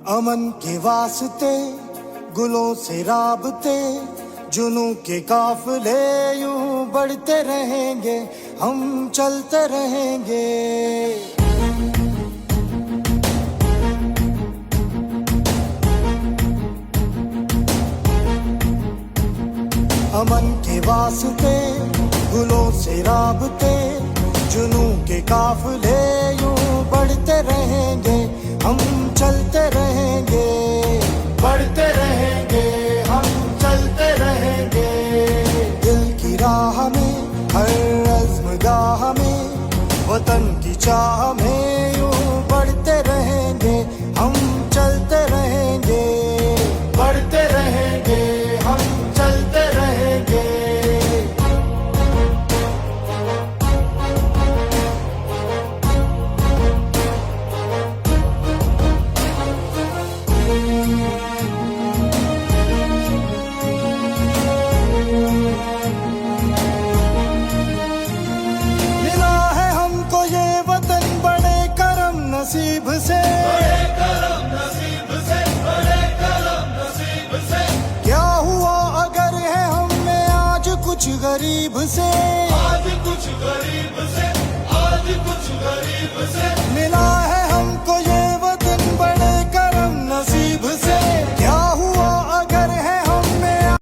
अमन के वास्ते गुलों से राबते, जुनूं के काफिले यूं बढ़ते रहेंगे, हम चलते रहेंगे। अमन के वास्ते गुलों से राबते, जुनूं के काफिले यूं बढ़ते रहेंगे, हम चलते रहेंगे, बढ़ते रहेंगे, हम चलते रहेंगे। दिल की राह में, हर अज़्म गाह में, वतन की चाह में यूं बढ़ते रहेंगे, हम चलते रहेंगे, बढ़ते रहेंगे, हम चलते रहेंगे। नसीब से, बड़े करम नसीब से, बड़े करम नसीब से। क्या हुआ अगर है हम में आज कुछ गरीब से, आज कुछ गरीब से, आज कुछ गरीब से।